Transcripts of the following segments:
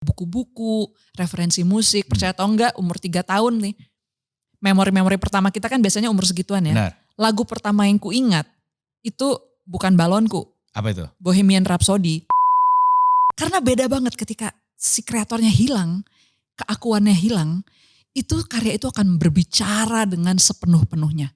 buku-buku, referensi musik, percaya atau enggak umur 3 tahun nih. Memori-memori pertama kita kan biasanya umur segituan ya. Benar. Lagu pertama yang ku ingat itu bukan Balonku. Apa itu? Bohemian Rhapsody. Karena beda banget ketika si kreatornya hilang, keakuannya hilang, itu karya itu akan berbicara dengan sepenuh-penuhnya.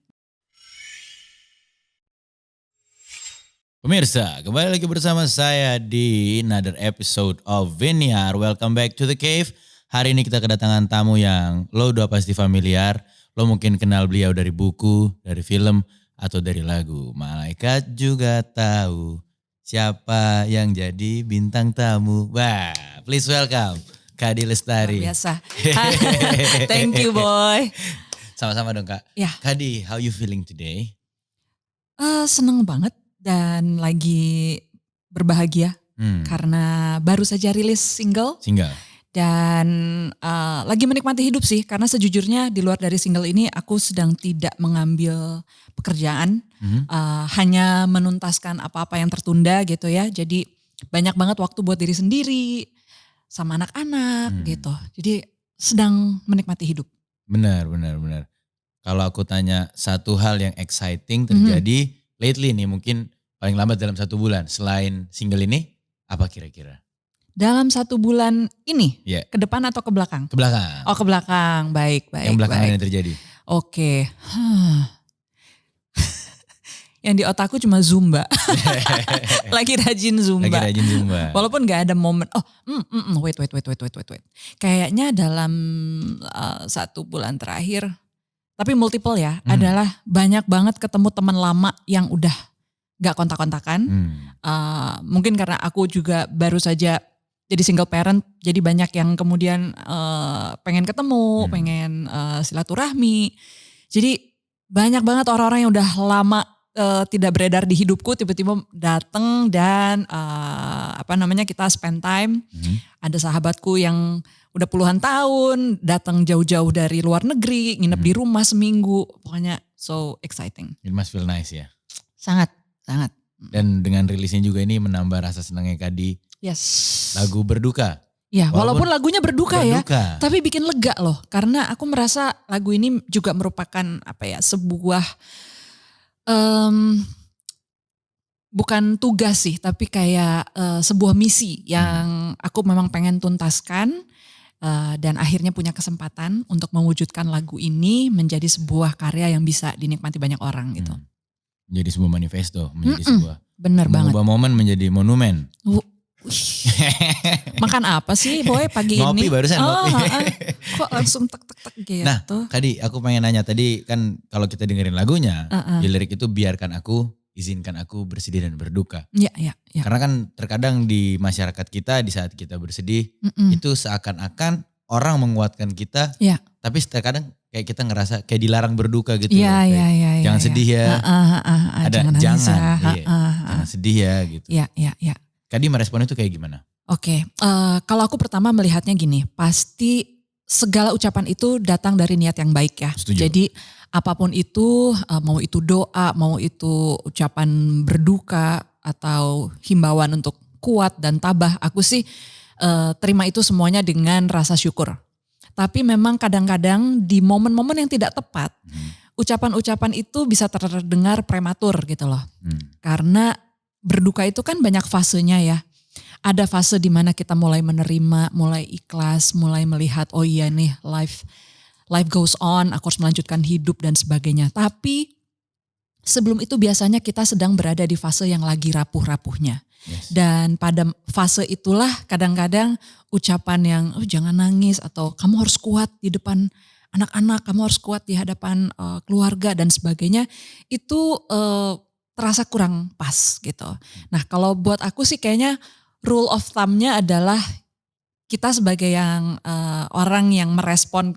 Pemirsa, kembali lagi bersama saya di another episode of Vineyard. Welcome back to the cave. Hari ini kita kedatangan tamu yang lo udah pasti familiar. Lo mungkin kenal beliau dari buku, dari film, atau dari lagu. Malaikat juga tahu siapa yang jadi bintang tamu. Wah, please welcome Kadi Lestari. Luar biasa. Thank you boy. Sama-sama dong Kak. Ya. Kadi, how you feeling today? Seneng banget dan lagi berbahagia karena baru saja rilis single. Dan lagi menikmati hidup sih, karena sejujurnya di luar dari single ini aku sedang tidak mengambil pekerjaan, hanya menuntaskan apa-apa yang tertunda gitu ya. Jadi banyak banget waktu buat diri sendiri, sama anak-anak gitu. Jadi sedang menikmati hidup. Benar. Kalau aku tanya satu hal yang exciting terjadi lately nih, mungkin paling lambat dalam 1 bulan, selain single ini, apa kira-kira? Dalam 1 bulan ini? Yeah. Ke depan atau ke belakang? Ke belakang. Oh, ke belakang. Baik. Yang belakangan yang terjadi. Oke. Yang di otakku cuma Zumba. Lagi rajin Zumba. Walaupun gak ada momen. Wait. Kayaknya dalam 1 bulan terakhir, tapi multiple ya, adalah banyak banget ketemu teman lama yang udah gak kontak-kontakan. Mungkin karena aku juga baru saja jadi single parent, jadi banyak yang kemudian pengen ketemu, pengen silaturahmi. Jadi banyak banget orang-orang yang udah lama tidak beredar di hidupku, tiba-tiba datang dan kita spend time. Ada sahabatku yang udah puluhan tahun, datang jauh-jauh dari luar negeri, nginep di rumah seminggu. Pokoknya so exciting. It must feel nice ya? Sangat. Dan dengan rilisnya juga ini menambah rasa senangnya Kadi. Yes. Lagu Berduka. Ya, walaupun lagunya berduka ya, tapi bikin lega loh. Karena aku merasa lagu ini juga merupakan sebuah bukan tugas sih, tapi kayak sebuah misi yang aku memang pengen tuntaskan. Dan akhirnya punya kesempatan untuk mewujudkan lagu ini menjadi sebuah karya yang bisa dinikmati banyak orang gitu. Menjadi sebuah manifesto, menjadi sebuah bener banget. Mengubah momen menjadi monumen. Makan apa sih boy pagi ini? Ngopi barusan ngopi. Kok langsung tek gitu. Nah Kadi, aku pengen nanya tadi kan kalau kita dengerin lagunya, di lirik itu biarkan aku, izinkan aku bersedih dan berduka. Iya. Karena kan terkadang di masyarakat kita di saat kita bersedih, itu seakan-akan orang menguatkan kita, tapi terkadang kayak kita ngerasa kayak dilarang berduka gitu. Iya. Jangan sedih ya. Jangan sedih ya gitu. Iya. Kadi merespon itu kayak gimana? Oke, kalau aku pertama melihatnya gini, pasti segala ucapan itu datang dari niat yang baik ya. Setuju. Jadi apapun itu, mau itu doa, mau itu ucapan berduka atau himbauan untuk kuat dan tabah, aku sih terima itu semuanya dengan rasa syukur. Tapi memang kadang-kadang di momen-momen yang tidak tepat, ucapan-ucapan itu bisa terdengar prematur gitu loh. Karena berduka itu kan banyak fasenya ya. Ada fase di mana kita mulai menerima, mulai ikhlas, mulai melihat oh iya nih life goes on, aku harus melanjutkan hidup dan sebagainya. Tapi sebelum itu biasanya kita sedang berada di fase yang lagi rapuh-rapuhnya. Yes. Dan pada fase itulah kadang-kadang ucapan yang jangan nangis atau kamu harus kuat di depan anak-anak, kamu harus kuat di hadapan keluarga dan sebagainya itu terasa kurang pas gitu. Nah kalau buat aku sih kayaknya rule of thumb-nya adalah kita sebagai yang orang yang merespon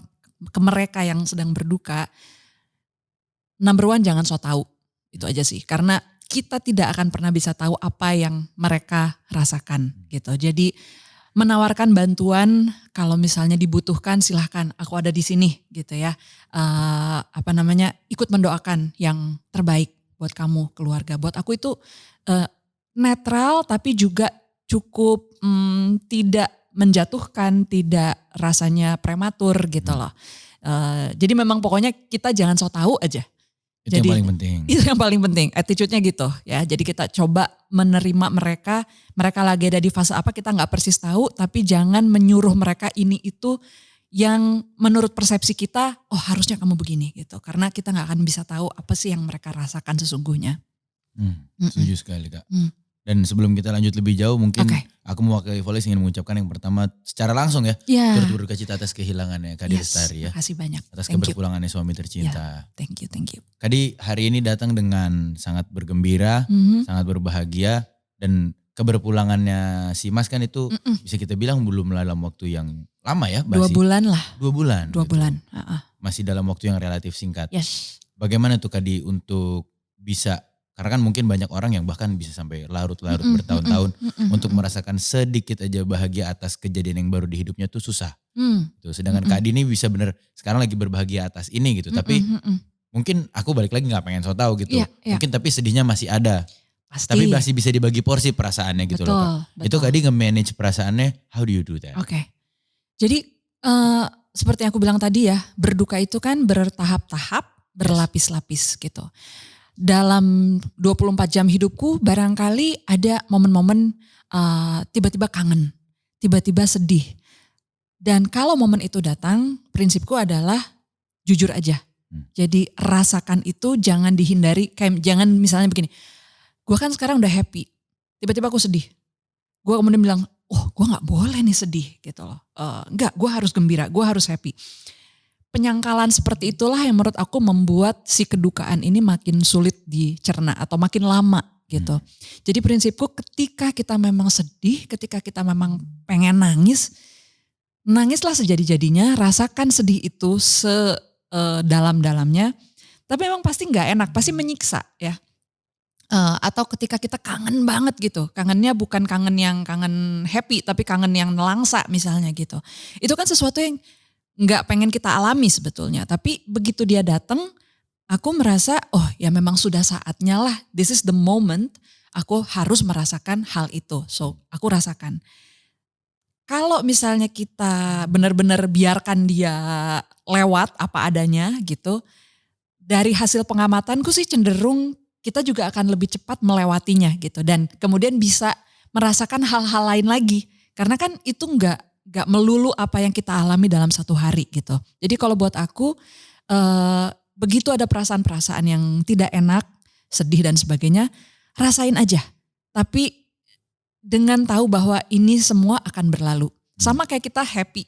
ke mereka yang sedang berduka, number 1 jangan so tahu, itu aja sih. Karena kita tidak akan pernah bisa tahu apa yang mereka rasakan gitu. Jadi menawarkan bantuan kalau misalnya dibutuhkan silahkan aku ada di sini gitu ya. Ikut mendoakan yang terbaik buat kamu keluarga. Buat aku itu netral tapi juga cukup tidak menjatuhkan, tidak rasanya prematur gitu loh. Jadi memang pokoknya kita jangan so tahu aja. Itu yang paling penting. Itu yang paling penting, attitude-nya gitu ya. Jadi kita coba menerima mereka lagi ada di fase apa kita gak persis tahu, tapi jangan menyuruh mereka ini itu yang menurut persepsi kita, oh harusnya kamu begini gitu. Karena kita gak akan bisa tahu apa sih yang mereka rasakan sesungguhnya. Setuju sekali Kak. Dan sebelum kita lanjut lebih jauh mungkin aku mewakili Voles ingin mengucapkan yang pertama secara langsung ya. Turut berduka cita atas kehilangannya Kak Di Lestari ya. Makasih banyak. Atas keberpulangannya suami tercinta. Thank you. Kak Di hari ini datang dengan sangat bergembira, sangat berbahagia. Dan keberpulangannya si Mas kan itu bisa kita bilang belum dalam waktu yang lama ya. 2 bulan lah. 2 bulan. 2 bulan. Masih dalam waktu yang relatif singkat. Yes. Bagaimana tuh Kak Di untuk bisa, karena kan mungkin banyak orang yang bahkan bisa sampai larut-larut bertahun-tahun untuk merasakan sedikit aja bahagia atas kejadian yang baru di hidupnya tuh susah. Tuh, sedangkan Kak Di ini bisa bener sekarang lagi berbahagia atas ini gitu. Tapi mungkin aku balik lagi gak pengen so tau gitu. Mungkin tapi sedihnya masih ada. Pasti. Tapi masih bisa dibagi porsi perasaannya gitu loh Kak. Itu Kak Di nge-manage perasaannya, how do you do that? Oke. Jadi seperti yang aku bilang tadi ya, berduka itu kan bertahap-tahap, berlapis-lapis gitu. Dalam 24 jam hidupku barangkali ada momen-momen tiba-tiba kangen, tiba-tiba sedih. Dan kalau momen itu datang, prinsipku adalah jujur aja. Jadi rasakan itu, jangan dihindari, kayak jangan misalnya begini, gue kan sekarang udah happy, tiba-tiba aku sedih. Gue kemudian bilang, oh gue gak boleh nih sedih gitu loh. Enggak, gue harus gembira, gue harus happy. Penyangkalan seperti itulah yang menurut aku membuat si kedukaan ini makin sulit dicerna atau makin lama gitu. Jadi prinsipku ketika kita memang sedih, ketika kita memang pengen nangis, nangislah sejadi-jadinya, rasakan sedih itu sedalam-dalamnya. Tapi memang pasti gak enak, pasti menyiksa ya. Atau ketika kita kangen banget gitu, kangennya bukan kangen yang kangen happy, tapi kangen yang nelangsa misalnya gitu. Itu kan sesuatu yang nggak pengen kita alami sebetulnya, tapi begitu dia datang, aku merasa oh ya memang sudah saatnya lah, this is the moment, aku harus merasakan hal itu, so aku rasakan. Kalau misalnya kita benar-benar biarkan dia lewat apa adanya gitu, dari hasil pengamatanku sih cenderung kita juga akan lebih cepat melewatinya gitu, dan kemudian bisa merasakan hal-hal lain lagi, karena kan itu nggak melulu apa yang kita alami dalam satu hari gitu. Jadi kalau buat aku begitu ada perasaan-perasaan yang tidak enak, sedih dan sebagainya, rasain aja. Tapi dengan tahu bahwa ini semua akan berlalu. Sama kayak kita happy.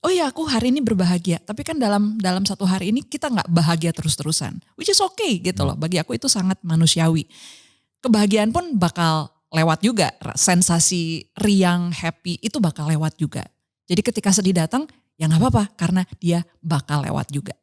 Oh ya aku hari ini berbahagia, tapi kan dalam satu hari ini kita gak bahagia terus-terusan. Which is okay gitu loh, bagi aku itu sangat manusiawi. Kebahagiaan pun bakal lewat juga, sensasi riang, happy itu bakal lewat juga. Jadi ketika sedih datang, ya gak apa-apa karena dia bakal lewat juga.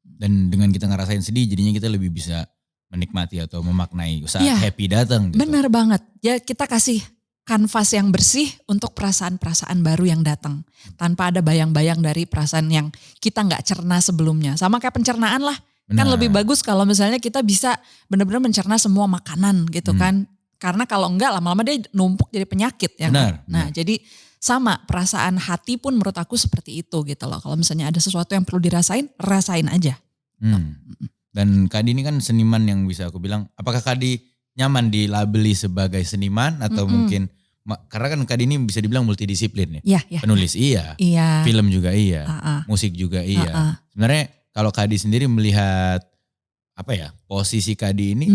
Dan dengan kita ngerasain sedih jadinya kita lebih bisa menikmati atau memaknai saat happy datang. Gitu. Benar banget, ya kita kasih kanvas yang bersih untuk perasaan-perasaan baru yang datang. Tanpa ada bayang-bayang dari perasaan yang kita gak cerna sebelumnya. Sama kayak pencernaan lah, kan lebih bagus kalau misalnya kita bisa benar-benar mencerna semua makanan gitu kan. Karena kalau enggak lama-lama dia numpuk jadi penyakit. Ya kan? Nah jadi sama perasaan hati pun menurut aku seperti itu gitu loh. Kalau misalnya ada sesuatu yang perlu dirasain, rasain aja. Dan Kak Di ini kan seniman yang bisa aku bilang, apakah Kak Di nyaman dilabeli sebagai seniman atau mungkin, karena kan Kak Di ini bisa dibilang multidisiplin ya. Penulis iya, film juga iya, musik juga iya. Sebenarnya kalau Kak Di sendiri melihat apa ya posisi Kak Di ini,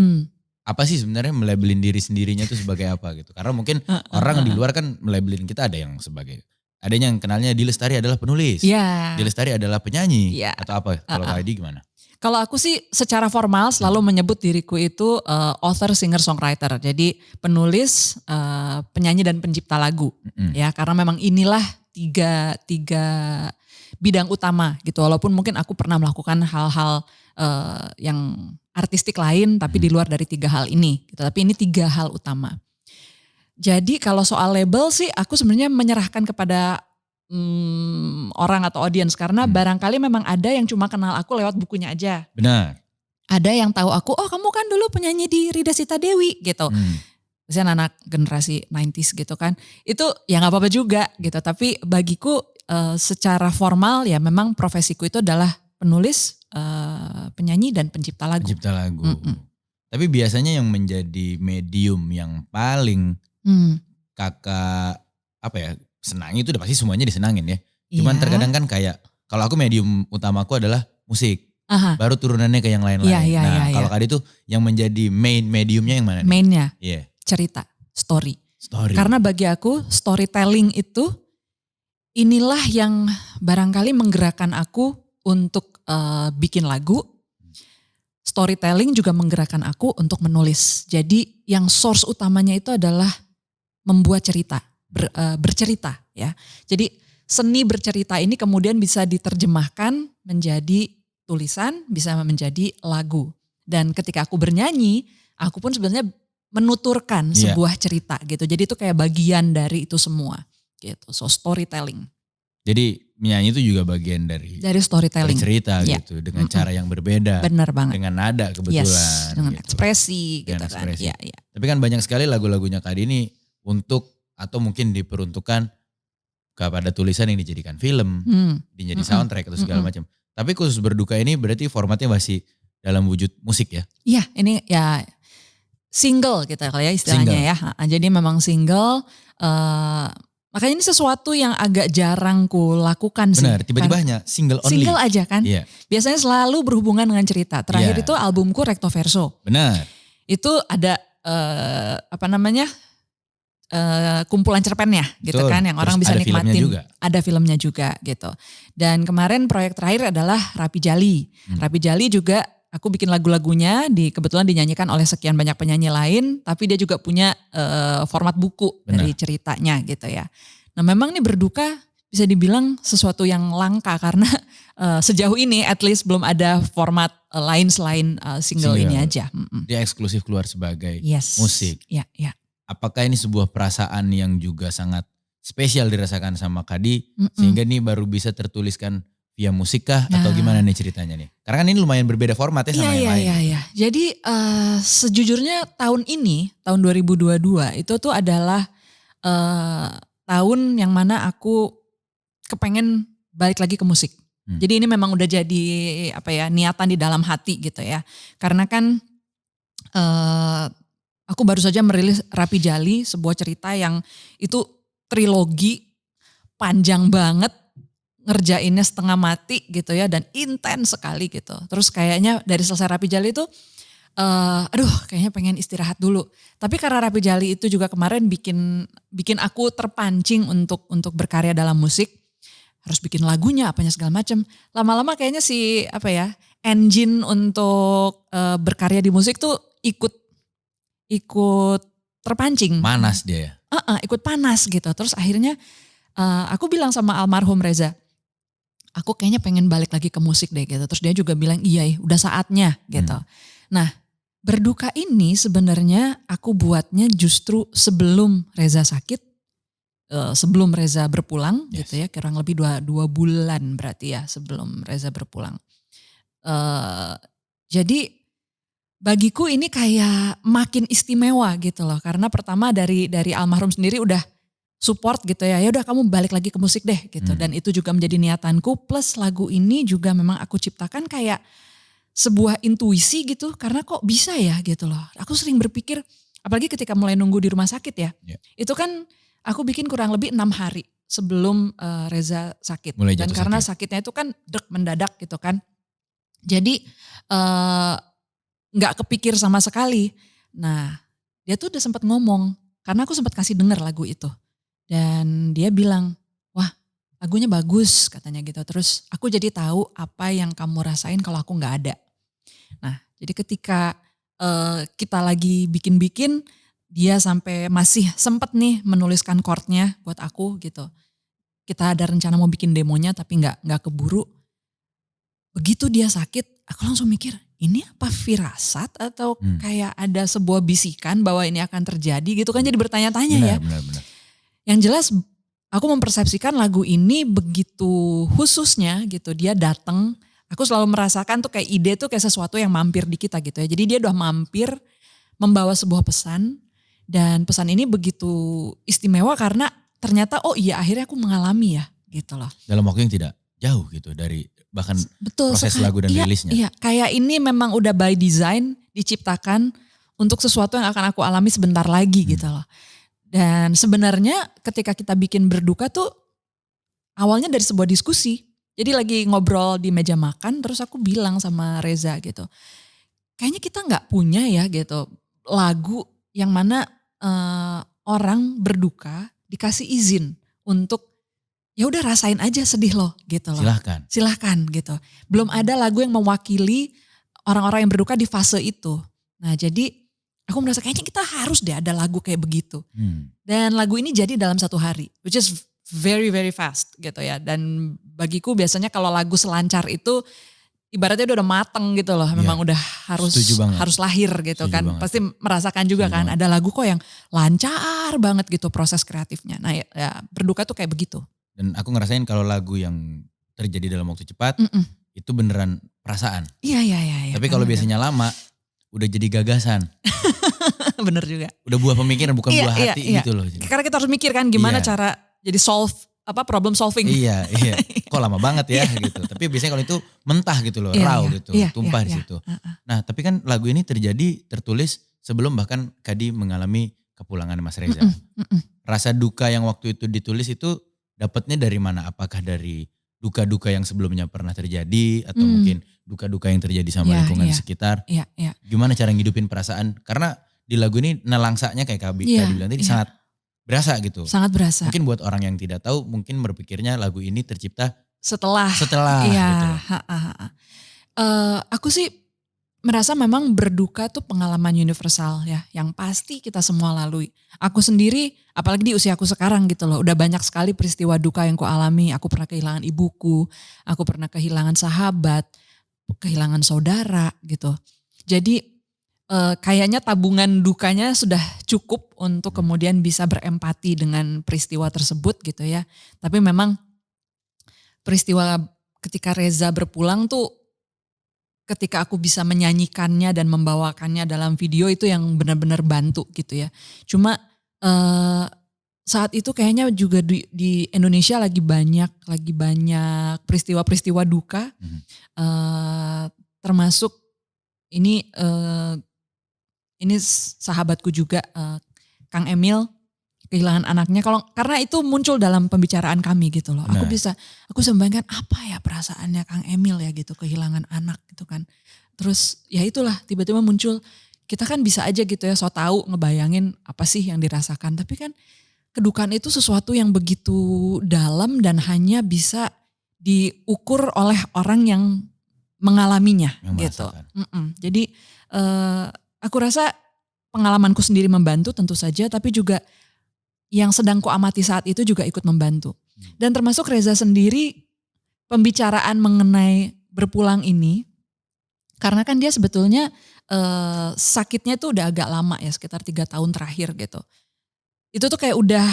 apa sih sebenarnya melabelin diri sendirinya itu sebagai apa gitu. Karena mungkin orang di luar kan melabelin kita ada yang sebagai, ada yang kenalnya Di Lestari adalah penulis, Di Lestari adalah penyanyi atau apa. Kalau Kak Di gimana? Kalau aku sih secara formal selalu menyebut diriku itu author, singer, songwriter. Jadi penulis, penyanyi dan pencipta lagu. Ya karena memang inilah tiga bidang utama gitu. Walaupun mungkin aku pernah melakukan hal-hal yang artistik lain tapi di luar dari 3 hal ini gitu. Tapi ini 3 hal utama. Jadi kalau soal label sih aku sebenarnya menyerahkan kepada orang atau audiens karena barangkali memang ada yang cuma kenal aku lewat bukunya aja. Benar. Ada yang tahu aku, oh kamu kan dulu penyanyi di Rida Sita Dewi gitu. Misalnya anak generasi 90s gitu kan. Itu ya gak apa-apa juga gitu. Tapi bagiku secara formal ya memang profesiku itu adalah penulis, penyanyi dan pencipta lagu. Pencipta lagu. Tapi biasanya yang menjadi medium yang paling kakak senangi itu udah pasti semuanya disenangin ya. Cuman terkadang kan kayak kalau aku medium utamaku adalah musik. Baru turunannya ke yang lain-lain. Kalau Kadi tuh yang menjadi main mediumnya yang mana nih? Mainnya cerita, story. Karena bagi aku storytelling itu inilah yang barangkali menggerakkan aku untuk bikin lagu. Storytelling juga menggerakkan aku untuk menulis. Jadi yang source utamanya itu adalah membuat cerita, bercerita ya. Jadi seni bercerita ini kemudian bisa diterjemahkan menjadi tulisan, bisa menjadi lagu. Dan ketika aku bernyanyi, aku pun sebenarnya menuturkan sebuah cerita gitu. Jadi itu kayak bagian dari itu semua gitu. So storytelling. Jadi menyanyi itu juga bagian dari storytelling. Bercerita gitu dengan cara yang berbeda. Benar banget. Dengan nada kebetulan. Yes, dengan gitu. ekspresi gitu kan. Ya. Tapi kan banyak sekali lagu-lagunya Kadi ini untuk atau mungkin diperuntukkan kepada tulisan yang dijadikan film, dijadi soundtrack atau segala macam. Tapi khusus berduka ini berarti formatnya masih dalam wujud musik ya? Iya, ini ya single gitu ya istilahnya ya. Jadi memang single, makanya ini sesuatu yang agak jarang ku lakukan sih. Benar, tiba-tiba hanya single only. Single aja kan. Yeah. Biasanya selalu berhubungan dengan cerita. Terakhir itu albumku Recto Verso. Benar. Itu ada kumpulan cerpennya gitu kan yang orang bisa nikmatin. Ada filmnya juga gitu. Dan kemarin proyek terakhir adalah Rapi Jali. Rapi Jali juga aku bikin lagu-lagunya kebetulan dinyanyikan oleh sekian banyak penyanyi lain, tapi dia juga punya format buku dari ceritanya gitu ya. Nah memang nih berduka bisa dibilang sesuatu yang langka karena sejauh ini at least belum ada format lain selain single ini aja. Dia eksklusif keluar sebagai musik. Iya, iya. Apakah ini sebuah perasaan yang juga sangat spesial dirasakan sama Kadi sehingga ini baru bisa tertuliskan via musik kah atau gimana nih ceritanya nih? Karena kan ini lumayan berbeda formatnya sama yang lain. Iya. Jadi sejujurnya tahun 2022 itu tuh adalah tahun yang mana aku kepengen balik lagi ke musik. Jadi ini memang udah jadi niatan di dalam hati gitu ya. Karena kan aku baru saja merilis Rapi Jali, sebuah cerita yang itu trilogi panjang banget, ngerjainnya setengah mati gitu ya dan intens sekali gitu. Terus kayaknya dari selesai Rapi Jali itu, kayaknya pengen istirahat dulu. Tapi karena Rapi Jali itu juga kemarin bikin aku terpancing untuk berkarya dalam musik, harus bikin lagunya apanya segala macam. Lama-lama kayaknya engine untuk berkarya di musik tuh ikut terpancing. Panas dia ya? Ikut panas gitu. Terus akhirnya aku bilang sama almarhum Reza, aku kayaknya pengen balik lagi ke musik deh gitu. Terus dia juga bilang iya udah saatnya gitu. Nah berduka ini sebenarnya aku buatnya justru sebelum Reza sakit. Sebelum Reza berpulang gitu ya. Kurang lebih 2 bulan berarti ya sebelum Reza berpulang. Jadi bagiku ini kayak makin istimewa gitu loh. Karena pertama dari almarhum sendiri udah support gitu ya. Ya udah kamu balik lagi ke musik deh gitu. Dan itu juga menjadi niatanku. Plus lagu ini juga memang aku ciptakan kayak sebuah intuisi gitu. Karena kok bisa ya gitu loh. Aku sering berpikir, apalagi ketika mulai nunggu di rumah sakit ya. Itu kan aku bikin kurang lebih 6 hari sebelum Reza sakit. Dan karena sakitnya itu kan mendadak gitu kan. Jadi gak kepikir sama sekali. Nah dia tuh udah sempat ngomong, karena aku sempat kasih denger lagu itu. Dan dia bilang, wah lagunya bagus katanya gitu. Terus aku jadi tahu apa yang kamu rasain kalau aku gak ada. Nah jadi ketika kita lagi bikin-bikin, dia sampai masih sempet nih menuliskan chordnya buat aku gitu. Kita ada rencana mau bikin demonya tapi gak keburu. Begitu dia sakit, aku langsung mikir, ini apa firasat atau kayak ada sebuah bisikan bahwa ini akan terjadi gitu kan, jadi bertanya-tanya ya. Benar. Yang jelas aku mempersepsikan lagu ini begitu khususnya gitu, dia datang, aku selalu merasakan tuh kayak ide tuh kayak sesuatu yang mampir di kita gitu ya. Jadi dia udah mampir membawa sebuah pesan, Dan pesan ini begitu istimewa karena ternyata oh iya akhirnya aku mengalami ya gitu loh. Dalam waktu yang tidak jauh gitu dari bahkan Betul, proses lagu dan rilisnya. Iya, kayak ini memang udah by design diciptakan untuk sesuatu yang akan aku alami sebentar lagi gitu loh. Dan sebenarnya ketika kita bikin Berduka tuh awalnya dari sebuah diskusi. Jadi lagi ngobrol di meja makan terus aku bilang sama Reza gitu. Kayaknya kita gak punya ya gitu lagu yang mana orang berduka dikasih izin untuk ya udah rasain aja sedih loh gitu loh. Silahkan gitu. Belum ada lagu yang mewakili orang-orang yang berduka di fase itu. Nah jadi aku merasa kayaknya kita harus deh ada lagu kayak begitu. Dan lagu ini jadi dalam 1 hari, which is very very fast gitu ya. Dan bagiku biasanya kalau lagu selancar itu ibaratnya udah mateng gitu loh. Memang udah harus lahir gitu kan. Pasti merasakan juga kan ada lagu kok yang lancar banget gitu proses kreatifnya. Nah ya Berduka tuh kayak begitu. Dan aku ngerasain kalau lagu yang terjadi dalam waktu cepat itu beneran perasaan. Iya. Tapi kalau biasanya lama udah jadi gagasan. Bener juga. Udah buah pemikiran bukan buah hati gitu loh. Karena kita harus mikir kan gimana cara jadi problem solving. Iya. Kok lama banget ya gitu. Tapi biasanya kalau itu mentah gitu loh, raw gitu, tumpah di situ. Nah, tapi kan lagu ini tertulis sebelum bahkan Kadi mengalami kepulangan Mas Reza. Rasa duka yang waktu itu ditulis itu dapatnya dari mana? Apakah dari duka-duka yang sebelumnya pernah terjadi atau mungkin duka-duka yang terjadi sama lingkungan sekitar? Gimana cara ngidupin perasaan? Karena di lagu ini nelangsanya kayak Kadi bilang tadi sangat berasa gitu. Sangat berasa. Mungkin buat orang yang tidak tahu mungkin berpikirnya lagu ini tercipta setelah iya, gitu. Aku sih merasa memang berduka tuh pengalaman universal ya. Yang pasti kita semua lalui. Aku sendiri apalagi di usia aku sekarang gitu loh. Udah banyak sekali peristiwa duka yang ku alami. Aku pernah kehilangan ibuku. Aku pernah kehilangan sahabat. Kehilangan saudara gitu. Jadi kayaknya tabungan dukanya sudah cukup untuk kemudian bisa berempati dengan peristiwa tersebut gitu ya. Tapi memang peristiwa ketika Reza berpulang tuh ketika aku bisa menyanyikannya dan membawakannya dalam video itu yang benar-benar bantu gitu ya. Cuma saat itu kayaknya juga di Indonesia lagi banyak peristiwa-peristiwa duka. Termasuk ini sahabatku juga Kang Emil kehilangan anaknya. Karena itu muncul dalam pembicaraan kami gitu loh. Aku bisa membayangkan apa ya perasaannya Kang Emil ya gitu kehilangan anak gitu kan. Terus ya itulah tiba-tiba muncul kita kan bisa aja gitu ya so tahu ngebayangin apa sih yang dirasakan. Tapi kan kedukaan itu sesuatu yang begitu dalam dan hanya bisa diukur oleh orang yang mengalaminya gitu. Jadi aku rasa pengalamanku sendiri membantu tentu saja, tapi juga yang sedang kuamati saat itu juga ikut membantu. Dan termasuk Reza sendiri pembicaraan mengenai berpulang ini, karena kan dia sebetulnya sakitnya itu udah agak lama ya, sekitar 3 tahun terakhir gitu. Itu tuh kayak udah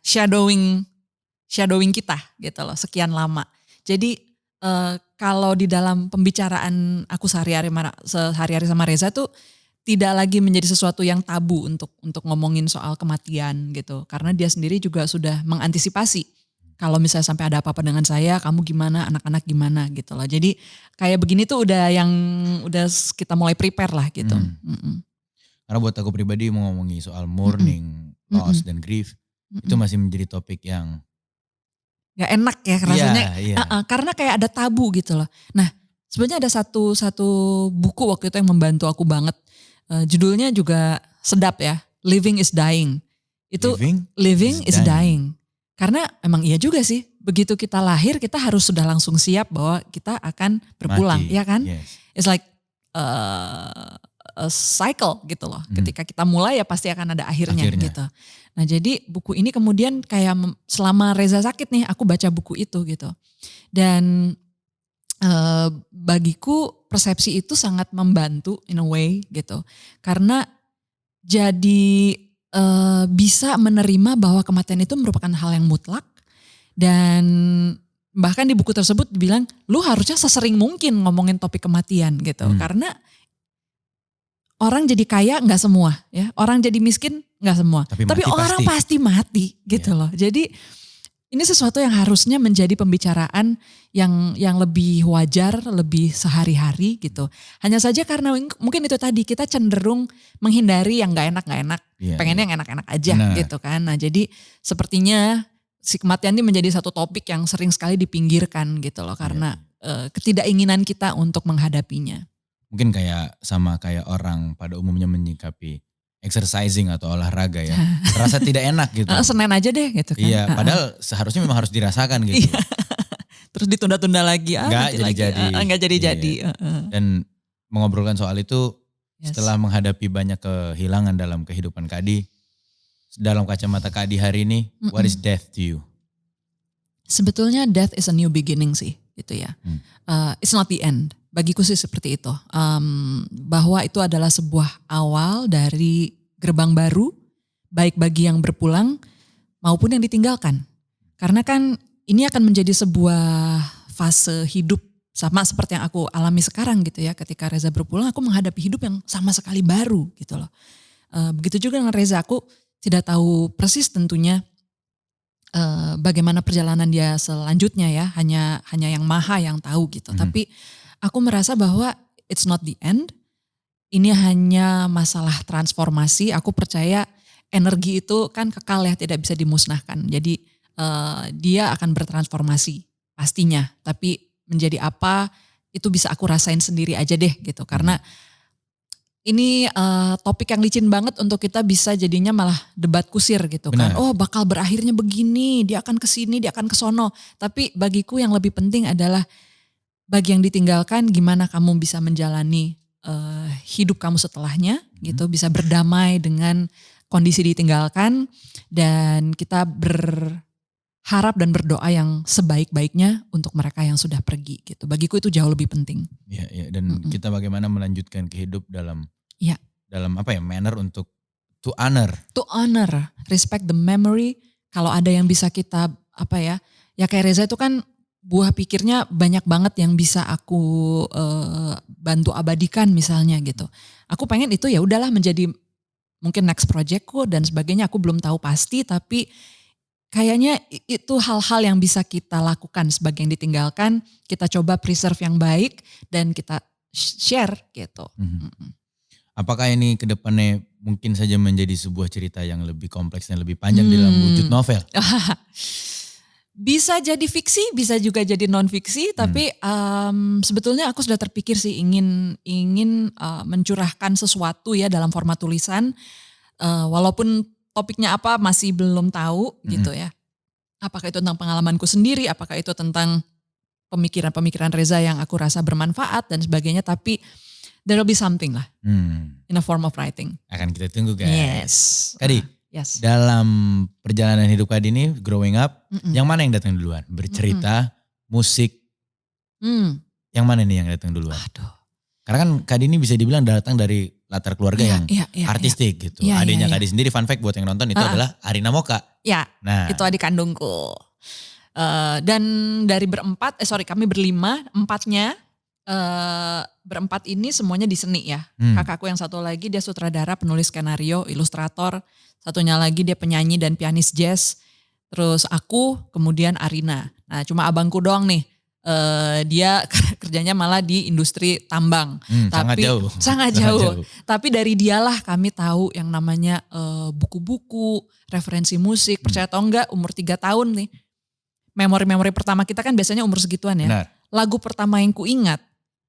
shadowing kita gitu loh, sekian lama. Jadi kalau di dalam pembicaraan aku sehari-hari sama Reza tuh tidak lagi menjadi sesuatu yang tabu untuk ngomongin soal kematian gitu. Karena dia sendiri juga sudah mengantisipasi. Kalau misalnya sampai ada apa-apa dengan saya, kamu gimana, anak-anak gimana gitu loh. Jadi kayak begini tuh udah kita mulai prepare lah gitu. Karena buat aku pribadi mau ngomongin soal mourning, loss dan grief, itu masih menjadi topik yang gak enak ya rasanya. Karena kayak ada tabu gitu loh. Nah sebenarnya ada satu buku waktu itu yang membantu aku banget. Judulnya juga sedap ya, Living is Dying. Itu Living is dying. Karena emang iya juga sih, begitu kita lahir kita harus sudah langsung siap bahwa kita akan berpulang, ya kan? Yes. It's like a cycle gitu loh. Ketika kita mulai ya pasti akan ada akhirnya. Gitu. Nah jadi buku ini kemudian kayak selama Reza sakit nih, aku baca buku itu gitu. Dan bagiku persepsi itu sangat membantu in a way gitu. Karena jadi bisa menerima bahwa kematian itu merupakan hal yang mutlak. Dan bahkan di buku tersebut dibilang lu harusnya sesering mungkin ngomongin topik kematian gitu. Karena orang jadi kaya nggak semua ya, orang jadi miskin nggak semua. Tapi orang pasti mati gitu loh. Jadi ini sesuatu yang harusnya menjadi pembicaraan yang lebih wajar, lebih sehari-hari gitu. Hanya saja karena mungkin itu tadi kita cenderung menghindari yang nggak enak, pengennya yang enak-enak aja gitu kan. Nah jadi sepertinya si kematian ini menjadi satu topik yang sering sekali dipinggirkan gitu loh karena ketidakinginan kita untuk menghadapinya. Mungkin kayak orang pada umumnya menyikapi exercising atau olahraga ya. Terasa tidak enak gitu. Senin aja deh gitu kan. Iya, padahal seharusnya memang harus dirasakan gitu. Terus ditunda-tunda lagi. Nggak jadi-jadi. Dan mengobrolkan soal itu setelah menghadapi banyak kehilangan dalam kehidupan Kak Adi, dalam kacamata Kak Adi hari ini, what is death to you? Sebetulnya death is a new beginning sih gitu ya. It's not the end. Bagiku sih seperti itu, bahwa itu adalah sebuah awal dari gerbang baru, baik bagi yang berpulang maupun yang ditinggalkan. Karena kan ini akan menjadi sebuah fase hidup sama seperti yang aku alami sekarang gitu ya. Ketika Reza berpulang aku menghadapi hidup yang sama sekali baru gitu loh. Begitu juga dengan Reza, aku tidak tahu persis tentunya bagaimana perjalanan dia selanjutnya ya, hanya yang Maha yang tahu gitu. Tapi aku merasa bahwa it's not the end, ini hanya masalah transformasi. Aku percaya energi itu kan kekal ya, tidak bisa dimusnahkan. Jadi dia akan bertransformasi pastinya, tapi menjadi apa itu bisa aku rasain sendiri aja deh gitu. Karena ini topik yang licin banget untuk kita bisa jadinya malah debat kusir gitu kan. Oh bakal berakhirnya begini, dia akan kesini, dia akan kesono. Tapi bagiku yang lebih penting adalah bagi yang ditinggalkan, gimana kamu bisa menjalani hidup kamu setelahnya gitu, bisa berdamai dengan kondisi ditinggalkan, dan kita berharap dan berdoa yang sebaik-baiknya untuk mereka yang sudah pergi gitu. Bagiku itu jauh lebih penting. Iya, dan kita bagaimana melanjutkan kehidup dalam manner untuk to honor, respect the memory. Kalau ada yang bisa kita ya kayak Reza itu kan buah pikirnya banyak banget yang bisa aku bantu abadikan misalnya gitu. Aku pengen itu ya udahlah menjadi mungkin next projectku dan sebagainya. Aku belum tahu pasti, tapi kayaknya itu hal-hal yang bisa kita lakukan sebagai yang ditinggalkan. Kita coba preserve yang baik dan kita share gitu. Apakah ini kedepannya mungkin saja menjadi sebuah cerita yang lebih kompleks dan lebih panjang dalam wujud novel? Bisa jadi fiksi, bisa juga jadi non fiksi, tapi sebetulnya aku sudah terpikir sih ingin mencurahkan sesuatu ya dalam format tulisan, walaupun topiknya apa masih belum tahu gitu ya. Apakah itu tentang pengalamanku sendiri, apakah itu tentang pemikiran-pemikiran Reza yang aku rasa bermanfaat dan sebagainya, tapi there will be something lah in a form of writing. Akan kita tunggu guys. Yes. Kadi. Yes. Dalam perjalanan hidup Kadi ini, growing up, yang mana yang datang duluan? Bercerita, musik, yang mana nih yang datang duluan? Aduh. Karena kan Kadi ini bisa dibilang datang dari latar keluarga yang artistik gitu. Adiknya Kadi sendiri, fun fact buat yang nonton itu adalah Arina Mocca. Ya, itu adik kandungku. Dan dari kami berlima, empatnya berempat ini semuanya di seni ya. Kakakku yang satu lagi dia sutradara, penulis skenario, ilustrator. Satunya lagi dia penyanyi dan pianis jazz. Terus aku, kemudian Arina. Nah cuma abangku doang nih. Dia kerjanya malah di industri tambang. Sangat jauh. Tapi dari dialah kami tahu yang namanya buku-buku, referensi musik. Percaya atau enggak, umur 3 tahun nih. Memori-memori pertama kita kan biasanya umur segituan ya. Benar. Lagu pertama yang ku ingat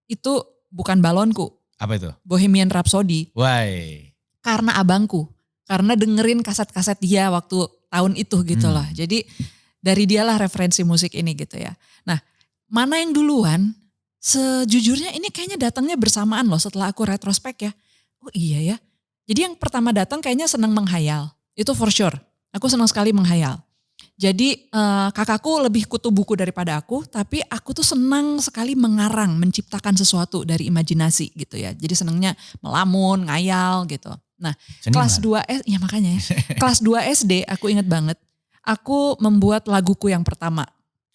itu bukan balonku. Apa itu? Bohemian Rhapsody. Why? Karena abangku. Karena dengerin kaset-kaset dia waktu tahun itu gitu loh. Jadi dari dialah referensi musik ini gitu ya. Nah mana yang duluan? Sejujurnya ini kayaknya datangnya bersamaan loh setelah aku retrospek ya. Oh iya ya. Jadi yang pertama datang kayaknya senang menghayal. Itu for sure. Aku senang sekali menghayal. Jadi kakakku lebih kutu buku daripada aku, tapi aku tuh senang sekali mengarang, menciptakan sesuatu dari imajinasi gitu ya. Jadi senangnya melamun, ngayal gitu. Nah kelas 2 ya makanya ya. Kelas 2 SD aku inget banget, aku membuat laguku yang pertama.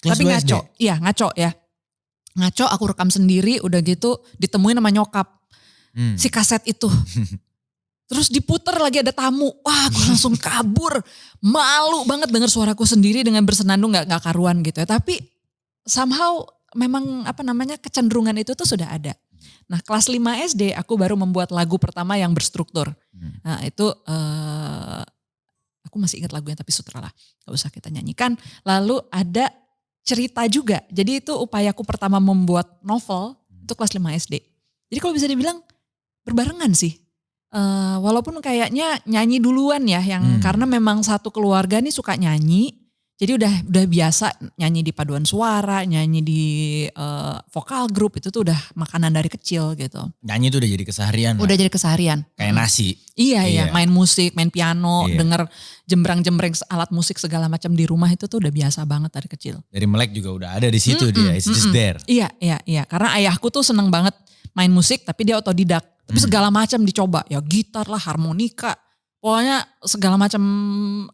Kelas tapi ngaco, iya ngaco ya. Ngaco aku rekam sendiri udah gitu ditemuin sama nyokap. si kaset itu. Terus diputer lagi ada tamu, wah aku langsung kabur, malu banget dengar suaraku sendiri dengan bersenandung nggak karuan gitu ya. Tapi somehow memang kecenderungan itu tuh sudah ada. Nah kelas 5 SD aku baru membuat lagu pertama yang berstruktur. Nah itu aku masih ingat lagunya tapi sutralah, gak usah kita nyanyikan. Lalu ada cerita juga, jadi itu upayaku pertama membuat novel itu kelas 5 SD. Jadi kalau bisa dibilang berbarengan sih. Walaupun kayaknya nyanyi duluan ya, karena memang satu keluarga nih suka nyanyi, jadi udah biasa nyanyi di paduan suara, nyanyi di vokal grup itu tuh udah makanan dari kecil gitu. Nyanyi tuh udah jadi keseharian. Udah jadi keseharian. Kayak nasi. Iya, main musik, main piano, denger jembrang-jembreng alat musik segala macam di rumah itu tuh udah biasa banget dari kecil. Dari melek juga udah ada di situ dia, it's just there. Iya, karena ayahku tuh seneng banget main musik tapi dia otodidak. Tapi segala macam dicoba, ya gitar lah, harmonika, pokoknya segala macam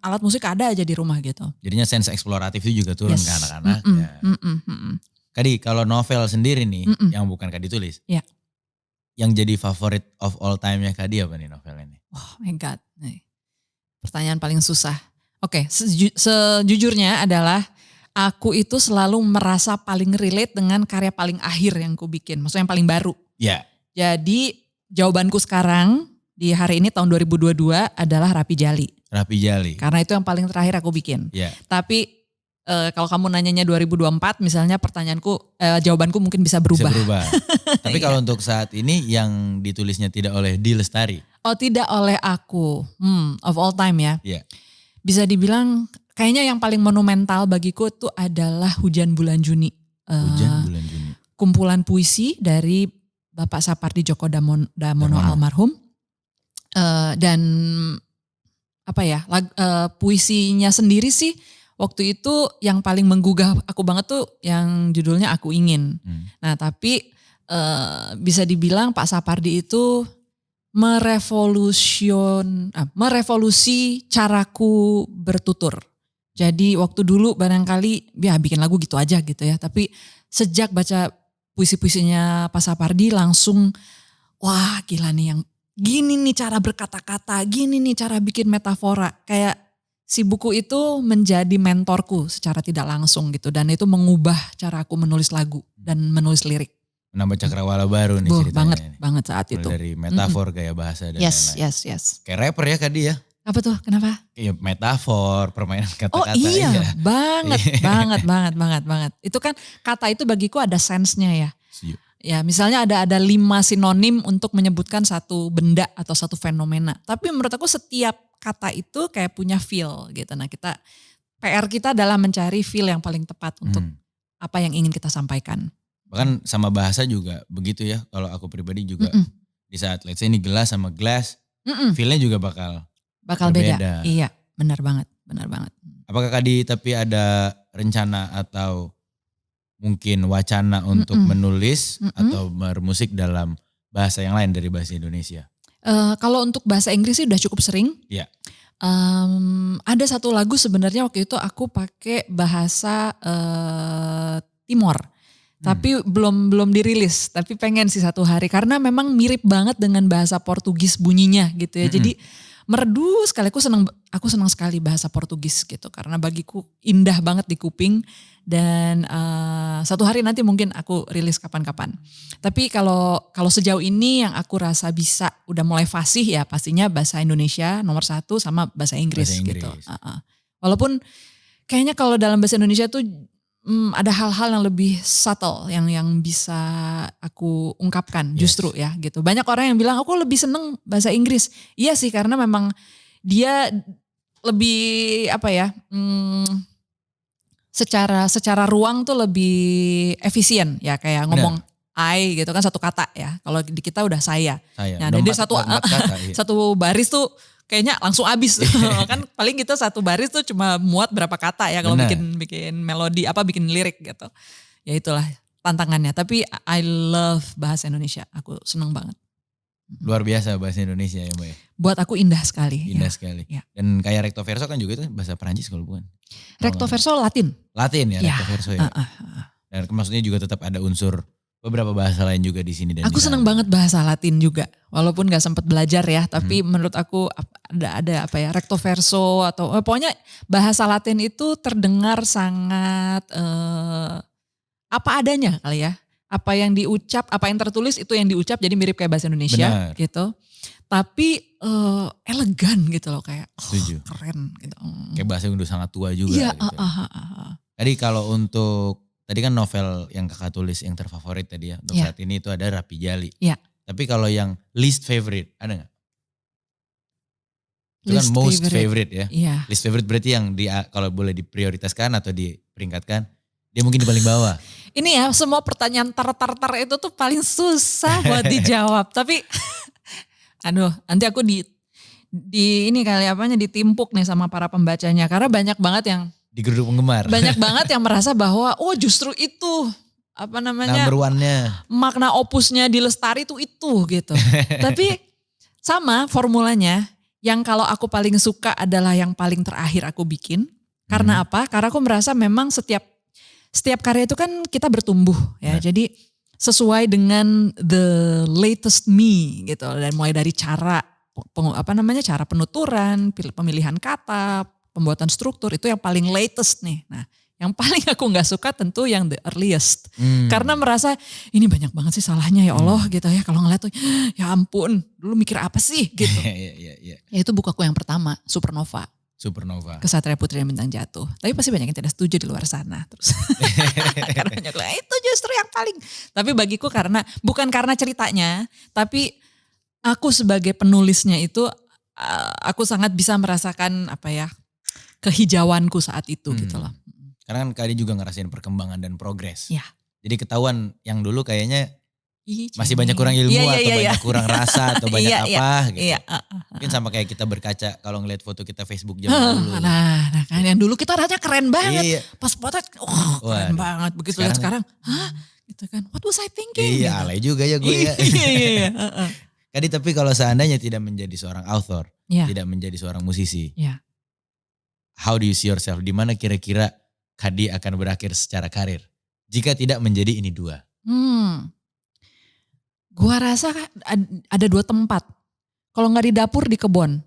alat musik ada aja di rumah gitu. Jadinya sense eksploratif itu juga turun ke anak-anak. Kadi kalau novel sendiri nih, yang bukan Kadi tulis, yang jadi favorit of all time-nya Kadi apa nih novel ini? Oh my God, nih. Pertanyaan paling susah. Oke, sejujurnya adalah aku itu selalu merasa paling relate dengan karya paling akhir yang ku bikin, maksudnya yang paling baru. Iya. Jadi jawabanku sekarang di hari ini tahun 2022 adalah Rapi Jali. Rapi Jali. Karena itu yang paling terakhir aku bikin. Yeah. Tapi kalau kamu nanyanya 2024 misalnya pertanyaanku, jawabanku mungkin bisa berubah. Bisa berubah. Tapi kalau untuk saat ini yang ditulisnya tidak oleh Di Lestari. Oh tidak oleh aku, of all time ya. Yeah. Bisa dibilang kayaknya yang paling monumental bagiku itu adalah Hujan Bulan Juni. Hujan Bulan Juni. Kumpulan puisi dari Bapak Sapardi Djoko Damono almarhum, dan puisinya sendiri sih waktu itu yang paling menggugah aku banget tuh yang judulnya Aku Ingin. Nah tapi bisa dibilang Pak Sapardi itu merevolusi caraku bertutur. Jadi waktu dulu barangkali ya bikin lagu gitu aja gitu ya, tapi sejak baca puisi-puisinya Pak Sapardi langsung wah gila nih yang gini nih cara berkata-kata, gini nih cara bikin metafora. Kayak si buku itu menjadi mentorku secara tidak langsung gitu dan itu mengubah cara aku menulis lagu dan menulis lirik. Menambah cakrawala baru nih ceritanya. Banget saat itu. Dari metafor gaya bahasa dan lain-lain. Yes. Kayak rapper ya Kadi ya. Apa tuh? Kenapa? Kayak metafor, permainan kata-kata. Oh iya, banget. Itu kan kata itu bagiku ada sense-nya ya. Ya misalnya ada 5 sinonim untuk menyebutkan satu benda atau satu fenomena. Tapi menurut aku setiap kata itu kayak punya feel gitu. Nah PR kita adalah mencari feel yang paling tepat untuk apa yang ingin kita sampaikan. Bahkan sama bahasa juga begitu ya. Kalau aku pribadi juga di saat let's say ini gelas sama glass, feel-nya juga bakal beda. Iya, benar banget. Apakah Kadi tapi ada rencana atau mungkin wacana untuk menulis atau bermusik dalam bahasa yang lain dari bahasa Indonesia? Kalau untuk bahasa Inggris sih udah cukup sering. Iya. Ada satu lagu sebenarnya waktu itu aku pakai bahasa Timor. Tapi belum dirilis, tapi pengen sih satu hari karena memang mirip banget dengan bahasa Portugis bunyinya gitu ya. Jadi merdu sekali, aku senang sekali bahasa Portugis gitu karena bagiku indah banget di kuping dan satu hari nanti mungkin aku rilis kapan-kapan. Tapi kalau sejauh ini yang aku rasa bisa udah mulai fasih ya pastinya bahasa Indonesia nomor 1 sama bahasa Inggris. Gitu. Walaupun kayaknya kalau dalam bahasa Indonesia tuh ada hal-hal yang lebih subtle yang bisa aku ungkapkan justru ya gitu. Banyak orang yang bilang aku lebih seneng bahasa Inggris. Iya sih karena memang dia lebih secara ruang tuh lebih efisien ya kayak ngomong I gitu kan satu kata ya. Kalau di kita udah saya. Nah, jadi satu baris tuh kayaknya langsung habis kan paling kita satu baris tuh cuma muat berapa kata ya kalau bikin melodi bikin lirik gitu. Ya itulah tantangannya. Tapi I love bahasa Indonesia. Aku seneng banget. Luar biasa bahasa Indonesia ya Mbak ya. Buat aku indah sekali. Indah sekali. Ya. Dan kayak recto verso kan juga itu bahasa Perancis kalau bukan. Recto verso Latin. Latin ya recto verso ya. Dan maksudnya juga tetap ada unsur beberapa bahasa lain juga di sini dan aku seneng banget bahasa Latin juga, walaupun nggak sempat belajar ya, tapi menurut aku ada apa ya, recto verso atau pokoknya bahasa Latin itu terdengar sangat apa adanya kali ya, apa yang diucap, apa yang tertulis itu yang diucap, jadi mirip kayak bahasa Indonesia. Benar. Gitu. Tapi elegan gitu loh, kayak keren gitu. Kayak bahasa yang udah sangat tua juga. Iya. Gitu. Tadi kalau untuk tadi kan novel yang kakak tulis yang terfavorit tadi ya. Untuk saat ini itu ada Rapi Jali. Iya. Tapi kalau yang least favorite ada gak? Itu kan most favorite ya. Iya. Least favorite berarti yang kalau boleh diprioritaskan atau diperingkatkan, dia mungkin di paling bawah. Ini ya semua pertanyaan tar itu tuh paling susah buat dijawab. Tapi aduh nanti aku di ini kali apanya ditimpuk nih sama para pembacanya. Karena banyak banget yang digeruduk penggemar. Banyak banget yang merasa bahwa justru itu apa namanya number one-nya. Makna opusnya di Lestari itu gitu. Tapi sama formulanya, yang kalau aku paling suka adalah yang paling terakhir aku bikin. Karena apa? Karena aku merasa memang setiap karya itu kan kita bertumbuh ya. Jadi sesuai dengan the latest me gitu. Dan mulai dari cara cara penuturan, pemilihan kata, pembuatan struktur itu yang paling latest nih. Nah, yang paling aku nggak suka tentu yang the earliest. Karena merasa ini banyak banget sih salahnya ya Allah gitu ya. Kalau ngeliat tuh ya ampun dulu mikir apa sih gitu. Ya itu buku aku yang pertama, Supernova. Kesatria Putri dan Bintang Jatuh. Tapi pasti banyak yang tidak setuju di luar sana. Terus karena banyak itu justru yang paling. Tapi bagiku bukan karena ceritanya. Tapi aku sebagai penulisnya itu aku sangat bisa merasakan apa ya, kehijauanku saat itu gitu loh. Karena kan Kak Adi juga ngerasain perkembangan dan progres. Iya. Jadi ketahuan yang dulu kayaknya masih banyak kurang ilmu atau banyak kurang rasa atau banyak apa gitu. Mungkin sama kayak kita berkaca kalau ngeliat foto kita Facebook zaman dulu. Nah kan yang dulu kita rasanya keren banget. Pas potret keren banget. Begitu lihat sekarang, gitu kan. What was I thinking? Iya, alay juga ya gue ya. Iya. Kadi tapi kalau seandainya tidak menjadi seorang author, tidak menjadi seorang musisi. How do you see yourself? Di mana kira-kira Kadi akan berakhir secara karir? Jika tidak menjadi ini dua. Gua rasa ada dua tempat. Kalau nggak di dapur, di kebun.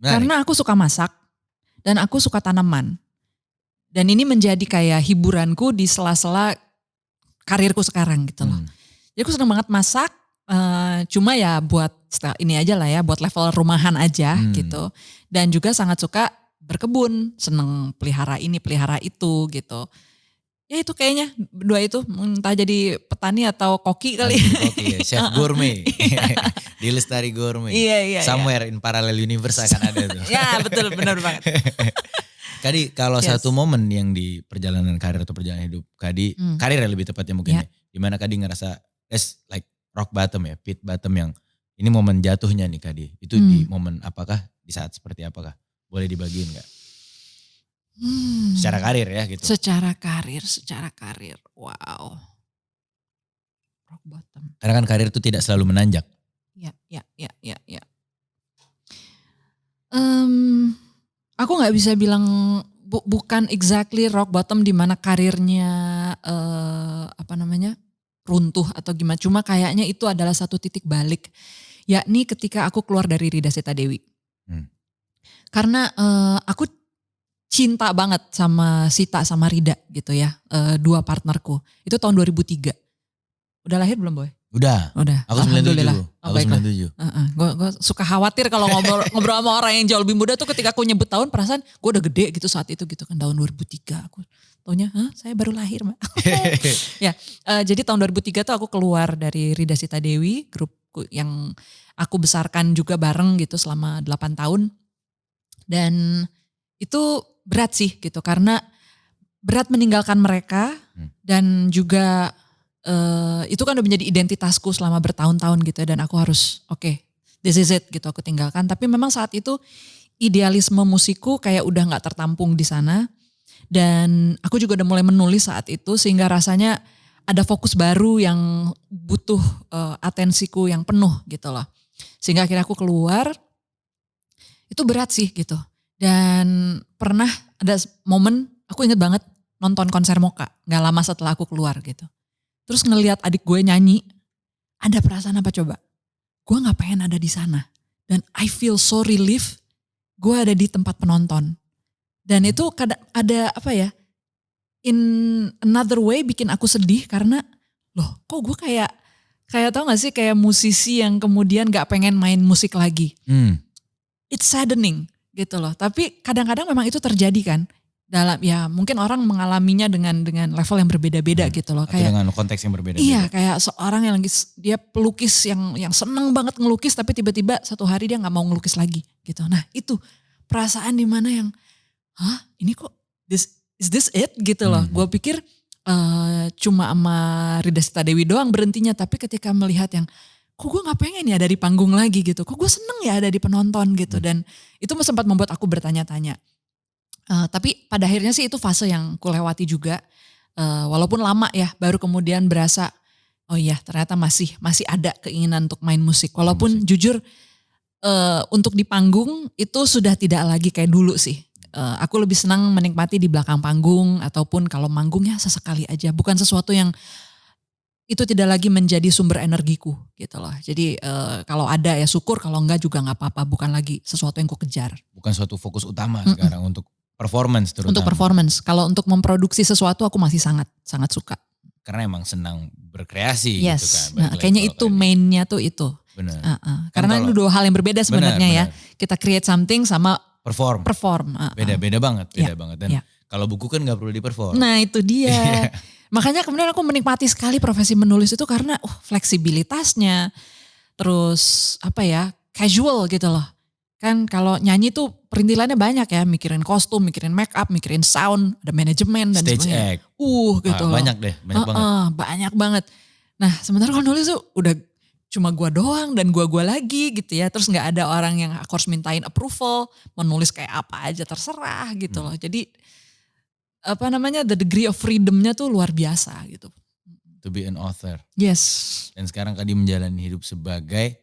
Karena aku suka masak dan aku suka tanaman. Dan ini menjadi kayak hiburanku di sela-sela karirku sekarang gitu loh. Jadi aku senang banget masak. Cuma ya buat ini aja lah ya, buat level rumahan aja gitu. Dan juga sangat suka berkebun, seneng pelihara ini, pelihara itu gitu. Ya itu kayaknya dua itu, entah jadi petani atau koki kali. Koki ya, chef gourmet. Di Lestari Gourmet. Iya. Somewhere in parallel universe akan ada tuh. Ya betul, benar banget. Kadi kalau satu momen yang di perjalanan karir atau perjalanan hidup Kadi, karir lebih tepatnya mungkin ya. Dimana Kadi ngerasa, it's like rock bottom ya, pit bottom yang ini momen jatuhnya nih Kadi. Itu di momen apakah, di saat seperti apakah? Boleh dibagiin gak? Secara karir ya gitu. Secara karir. Wow. Rock bottom. Karena kan karir itu tidak selalu menanjak. Ya. Aku gak bisa bilang bukan exactly rock bottom di mana karirnya runtuh atau gimana. Cuma kayaknya itu adalah satu titik balik. Yakni ketika aku keluar dari Rida Seta Dewi. Karena aku cinta banget sama Sita sama Rida gitu ya. Dua partnerku. Itu tahun 2003. Udah lahir belum Boy? Udah. Aku 97. Gue suka khawatir kalau ngobrol sama orang yang jauh lebih muda tuh, ketika aku nyebut tahun perasaan gue udah gede gitu saat itu gitu kan, tahun 2003. Aku taunya saya baru lahir Mbak. Ya, jadi tahun 2003 tuh aku keluar dari Rida Sita Dewi, grup yang aku besarkan juga bareng gitu selama 8 tahun. Dan itu berat sih gitu, karena berat meninggalkan mereka dan juga itu kan udah menjadi identitasku selama bertahun-tahun gitu ya, dan aku harus this is it gitu, aku tinggalkan. Tapi memang saat itu idealisme musikku kayak udah gak tertampung di sana, dan aku juga udah mulai menulis saat itu, sehingga rasanya ada fokus baru yang butuh atensiku yang penuh gitu loh. Sehingga akhirnya aku keluar. Itu berat sih gitu. Dan pernah ada momen, aku inget banget nonton konser Moka, gak lama setelah aku keluar gitu. terus ngelihat adik gue nyanyi, ada perasaan apa coba? Gue gak pengen ada di sana. Dan I feel so relief, gue ada di tempat penonton. Dan itu ada apa ya, in another way bikin aku sedih karena loh kok gue kayak tau gak sih kayak musisi yang kemudian gak pengen main musik lagi. It's saddening gitu loh. Tapi kadang-kadang memang itu terjadi kan. Dalam ya mungkin orang mengalaminya dengan level yang berbeda-beda gitu loh. Kayak dengan konteks yang berbeda-beda. Iya, kayak seorang yang lagi dia pelukis yang seneng banget ngelukis tapi tiba-tiba satu hari dia nggak mau ngelukis lagi gitu. Nah itu perasaan dimana yang, ini kok is this it gitu loh. Gue pikir cuma sama Rida Sita Dewi doang berhentinya, tapi ketika melihat yang kok gue gak pengen ya ada di panggung lagi gitu, kok gue seneng ya ada di penonton gitu. Dan itu sempat membuat aku bertanya-tanya. Tapi pada akhirnya sih itu fase yang ku lewati juga, walaupun lama ya, baru kemudian berasa oh iya ternyata masih ada keinginan untuk main musik. Walaupun jujur untuk di panggung itu sudah tidak lagi kayak dulu sih. Aku lebih senang menikmati di belakang panggung, ataupun kalau manggung ya sesekali aja, bukan sesuatu yang itu tidak lagi menjadi sumber energiku gitu loh. Jadi kalau ada ya syukur, kalau enggak juga gak apa-apa, bukan lagi sesuatu yang ku kejar. Bukan suatu fokus utama sekarang untuk performance terutama. Untuk performance, kalau untuk memproduksi sesuatu aku masih sangat suka. Karena emang senang berkreasi gitu kan. Nah, kayaknya itu mainnya tuh itu. Benar. Karena itu dua hal yang berbeda sebenarnya ya. Kita create something sama perform. Beda banget, banget. Dan kalau buku kan gak perlu diperform. Nah itu dia. Makanya kemudian aku menikmati sekali profesi menulis itu karena fleksibilitasnya. Terus casual gitu loh. Kan kalau nyanyi tuh perintilannya banyak ya, mikirin kostum, mikirin make up, mikirin sound, ada manajemen dan stage sebagainya. Act. Gitu loh. Banyak deh, banget. Banyak banget. Nah sementara kalau nulis tuh udah cuma gua doang dan gua lagi gitu ya. Terus gak ada orang yang aku harus mintain approval, mau nulis kayak apa aja terserah gitu loh. Jadi the degree of freedomnya tuh luar biasa gitu. To be an author. Yes. Dan sekarang Kadi menjalani hidup sebagai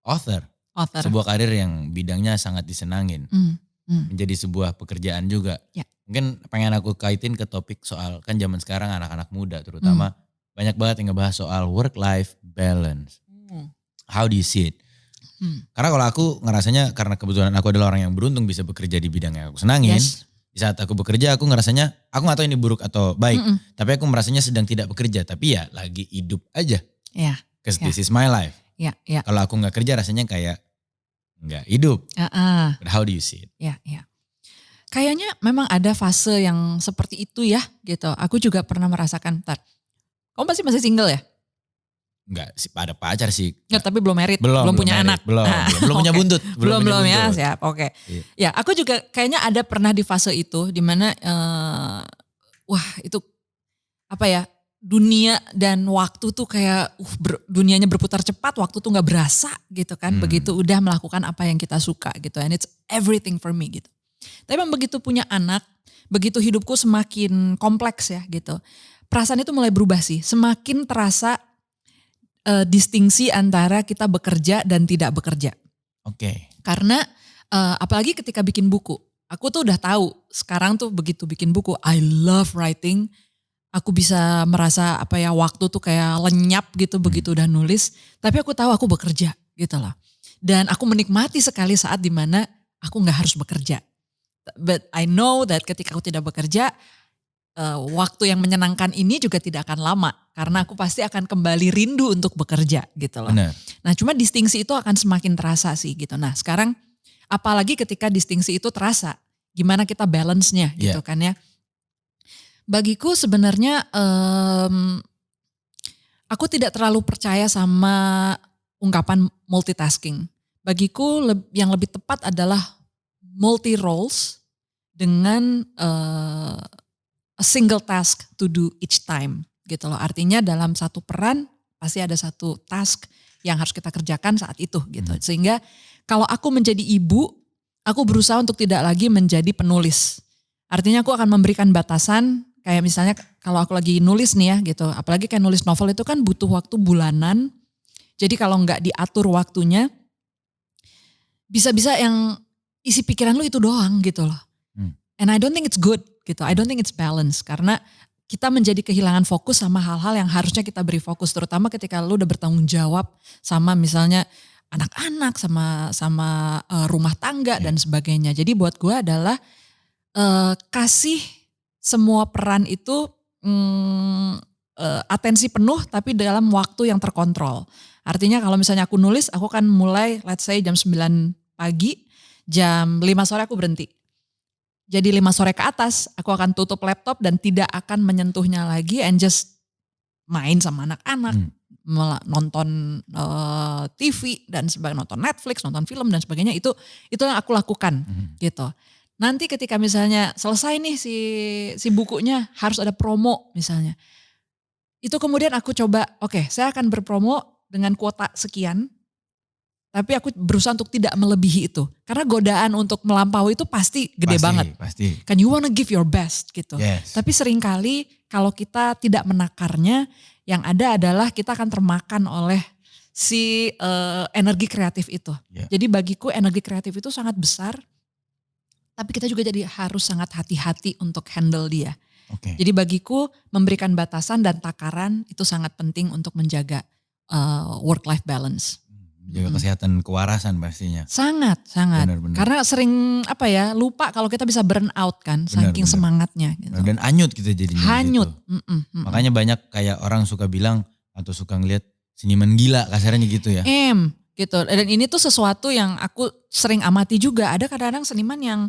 author. Sebuah karir yang bidangnya sangat disenangin. Menjadi sebuah pekerjaan juga. Ya. Mungkin pengen aku kaitin ke topik soal, kan zaman sekarang anak-anak muda terutama banyak banget yang ngebahas soal work-life balance. How do you see it? Karena kalau aku ngerasanya, karena kebetulan aku adalah orang yang beruntung bisa bekerja di bidang yang aku senangin. Yes. Di saat aku bekerja aku ngerasanya, aku gak tahu ini buruk atau baik. Tapi aku merasanya sedang tidak bekerja. Tapi ya lagi hidup aja. Yeah. Because this is my life. Yeah. Kalau aku gak kerja rasanya kayak nggak hidup. But how do you see it? Ya. Kayaknya memang ada fase yang seperti itu ya gitu. Aku juga pernah merasakan. Kamu pasti masih single ya? Enggak, ada pacar sih. Nggak, tapi belum married, belum punya married, anak. Belum punya buntut. Belum ya, siap. Oke. Ya, aku juga kayaknya ada pernah di fase itu di mana itu dunia dan waktu tuh kayak dunianya berputar cepat, waktu tuh gak berasa gitu kan. Begitu udah melakukan apa yang kita suka gitu. And it's everything for me gitu. Tapi memang begitu punya anak, begitu hidupku semakin kompleks ya gitu. Perasaan itu mulai berubah sih. Semakin terasa distingsi antara kita bekerja dan tidak bekerja. Oke. Karena apalagi ketika bikin buku. Aku tuh udah tahu sekarang tuh begitu bikin buku, I love writing. Aku bisa merasa waktu tuh kayak lenyap gitu begitu udah nulis. Tapi aku tahu aku bekerja gitu loh. Dan aku menikmati sekali saat dimana aku gak harus bekerja. But I know that ketika aku tidak bekerja, waktu yang menyenangkan ini juga tidak akan lama. Karena aku pasti akan kembali rindu untuk bekerja gitu loh. Benar. Nah cuma distingsi itu akan semakin terasa sih gitu. Nah sekarang apalagi ketika distingsi itu terasa, gimana kita balance-nya gitu kan ya. Bagiku sebenarnya aku tidak terlalu percaya sama ungkapan multitasking. Bagiku yang lebih tepat adalah multi roles dengan a single task to do each time gitu loh. Artinya dalam satu peran pasti ada satu task yang harus kita kerjakan saat itu gitu. Sehingga kalau aku menjadi ibu, aku berusaha untuk tidak lagi menjadi penulis. Artinya aku akan memberikan batasan. Kayak misalnya kalau aku lagi nulis nih ya gitu, apalagi kayak nulis novel itu kan butuh waktu bulanan. Jadi kalau nggak diatur waktunya, bisa-bisa yang isi pikiran lu itu doang gitu loh. And I don't think it's good gitu, I don't think it's balance. Karena kita menjadi kehilangan fokus sama hal-hal yang harusnya kita beri fokus, terutama ketika lu udah bertanggung jawab sama misalnya anak-anak, sama rumah tangga dan sebagainya. Jadi buat gue adalah kasih semua peran itu atensi penuh tapi dalam waktu yang terkontrol. Artinya kalau misalnya aku nulis, aku akan mulai let's say jam 9 pagi, jam 5 sore aku berhenti. Jadi 5 sore ke atas aku akan tutup laptop dan tidak akan menyentuhnya lagi and just main sama anak-anak, nonton TV dan sebagainya, nonton Netflix, nonton film dan sebagainya, itu yang aku lakukan gitu. Nanti ketika misalnya selesai nih si bukunya harus ada promo misalnya. Itu kemudian aku coba, oke, saya akan berpromo dengan kuota sekian. Tapi aku berusaha untuk tidak melebihi itu. Karena godaan untuk melampaui itu pasti gede banget. Pasti. Kan you wanna give your best gitu. Yes. Tapi seringkali kalau kita tidak menakarnya, yang ada adalah kita akan termakan oleh si energi kreatif itu. Yeah. Jadi bagiku energi kreatif itu sangat besar. Tapi kita juga jadi harus sangat hati-hati untuk handle dia. Okay. Jadi bagiku memberikan batasan dan takaran itu sangat penting untuk menjaga work-life balance. Jaga kesehatan kewarasan pastinya. Sangat. Benar. Karena sering lupa kalau kita bisa burn out kan, saking semangatnya. Gitu. Dan hanyut kita jadinya. Hanyut. Makanya banyak kayak orang suka bilang atau suka ngeliat seniman gila kasarnya gitu ya. Gitu. Dan ini tuh sesuatu yang aku sering amati juga. Ada kadang-kadang seniman yang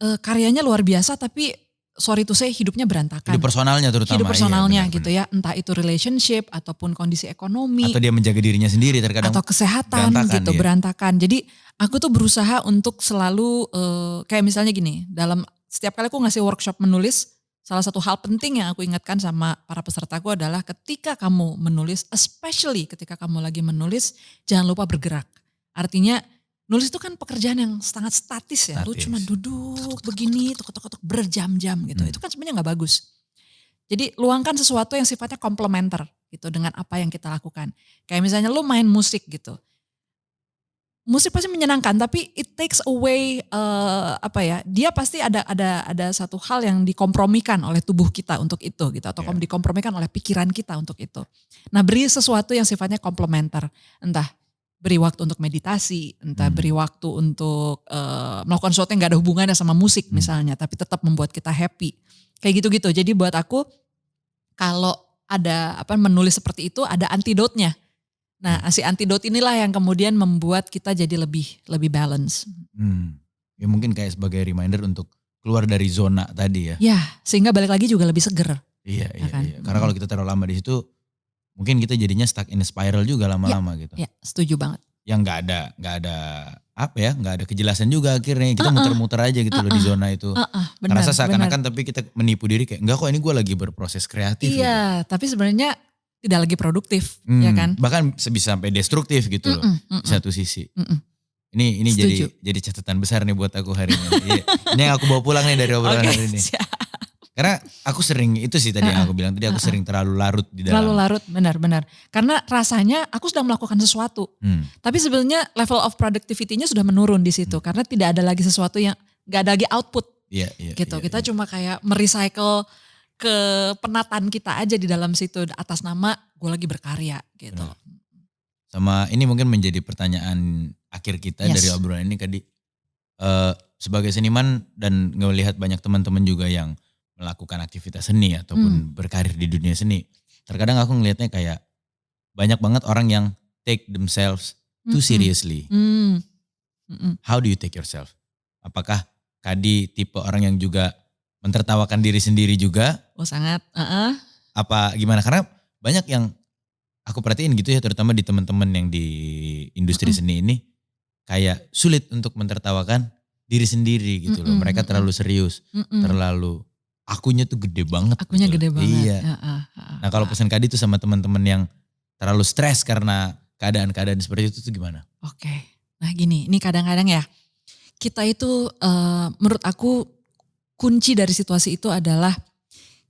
karyanya luar biasa tapi sorry to say hidupnya berantakan. Hidup personalnya terutama. Hidup personalnya benar. gitu ya. Entah itu relationship ataupun kondisi ekonomi. Atau dia menjaga dirinya sendiri terkadang. Atau kesehatan berantakan. Jadi aku tuh berusaha untuk selalu kayak misalnya gini. Dalam setiap kali aku ngasih workshop menulis. Salah satu hal penting yang aku ingatkan sama para pesertaku adalah ketika kamu menulis. Especially ketika kamu lagi menulis. Jangan lupa bergerak. Artinya nulis itu kan pekerjaan yang sangat statis ya. Lu cuma duduk begini, tuk-tuk berjam-jam gitu. Itu kan sebenarnya gak bagus. Jadi luangkan sesuatu yang sifatnya komplementer gitu dengan apa yang kita lakukan. Kayak misalnya lu main musik gitu. Musik pasti menyenangkan tapi it takes away dia pasti ada satu hal yang dikompromikan oleh tubuh kita untuk itu gitu. Atau dikompromikan oleh pikiran kita untuk itu. Nah beri sesuatu yang sifatnya komplementer. Entah beri waktu untuk meditasi, entah beri waktu untuk melakukan sesuatu yang gak ada hubungannya sama musik misalnya, tapi tetap membuat kita happy. Kayak gitu-gitu. Jadi buat aku kalau ada menulis seperti itu ada antidotnya. Nah si antidot inilah yang kemudian membuat kita jadi lebih balance. Ya mungkin kayak sebagai reminder untuk keluar dari zona tadi ya. Ya sehingga balik lagi juga lebih seger. Iya. Karena kalau kita terlalu lama di situ, mungkin kita jadinya stuck in a spiral juga lama-lama gitu. Iya, setuju banget. Yang nggak ada kejelasan juga akhirnya. Kita muter-muter aja gitu loh di zona itu. Benar, Karena seakan-akan tapi kita menipu diri kayak enggak kok ini gue lagi berproses kreatif. Iya, gitu. Tapi sebenarnya tidak lagi produktif, ya kan? Bahkan bisa sampai destruktif gitu loh di satu sisi. Ini jadi catatan besar nih buat aku hari ini. Ini yang aku bawa pulang nih dari obrolan hari ini. Siap. Karena aku sering itu sih tadi yang aku bilang tadi, aku sering terlalu larut di dalam. Terlalu larut, benar. Karena rasanya aku sedang melakukan sesuatu. Tapi sebenarnya level of productivity-nya sudah menurun di situ. Karena tidak ada lagi sesuatu yang, gak ada lagi output. Iya. Kita cuma kayak merecycle kepenatan kita aja di dalam situ. Atas nama gue lagi berkarya gitu. Sama ini mungkin menjadi pertanyaan akhir kita dari obrolan ini tadi. Sebagai seniman dan ngelihat banyak teman-teman juga yang melakukan aktivitas seni ataupun berkarir di dunia seni. Terkadang aku ngelihatnya kayak banyak banget orang yang take themselves too seriously. How do you take yourself? Apakah Kadi tipe orang yang juga mentertawakan diri sendiri juga? Oh sangat. Apa gimana? Karena banyak yang aku perhatiin gitu ya, terutama di teman-teman yang di industri seni ini kayak sulit untuk mentertawakan diri sendiri gitu loh. Mereka terlalu serius, terlalu akunya tuh gede banget. Akunya gitu. Gede banget. Iya. Nah kalau pesan Kadi tuh sama teman-teman yang terlalu stres karena keadaan-keadaan seperti itu tuh gimana? Oke. Nah gini, ini kadang-kadang ya kita itu menurut aku kunci dari situasi itu adalah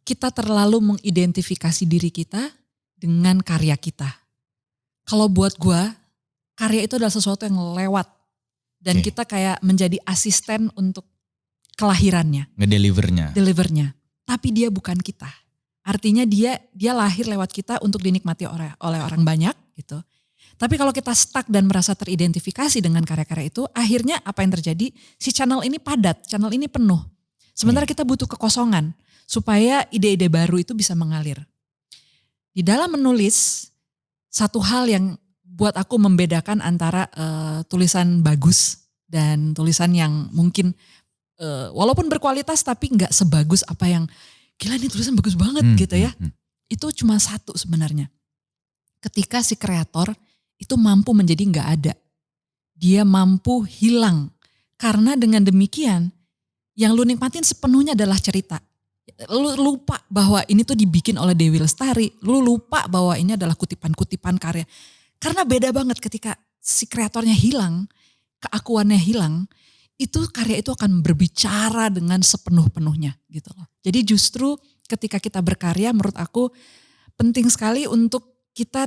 kita terlalu mengidentifikasi diri kita dengan karya kita. Kalau buat gua, karya itu adalah sesuatu yang lewat. Dan kita kayak menjadi asisten untuk kelahirannya. Ngedelivernya. Tapi dia bukan kita. Artinya dia lahir lewat kita untuk dinikmati oleh orang banyak gitu. Tapi kalau kita stuck dan merasa teridentifikasi dengan karya-karya itu, akhirnya apa yang terjadi? Si channel ini padat, channel ini penuh. Sementara kita butuh kekosongan supaya ide-ide baru itu bisa mengalir. Di dalam menulis, satu hal yang buat aku membedakan antara tulisan bagus dan tulisan yang mungkin walaupun berkualitas tapi nggak sebagus apa yang gila ini tulisan bagus banget gitu ya. Itu cuma satu sebenarnya. Ketika si kreator itu mampu menjadi nggak ada. Dia mampu hilang. Karena dengan demikian yang lu nikmatin sepenuhnya adalah cerita. Lu lupa bahwa ini tuh dibikin oleh Dewi Lestari. Lu lupa bahwa ini adalah kutipan-kutipan karya. Karena beda banget ketika si kreatornya hilang, keakuannya hilang, itu karya itu akan berbicara dengan sepenuh-penuhnya gitu loh. Jadi justru ketika kita berkarya menurut aku penting sekali untuk kita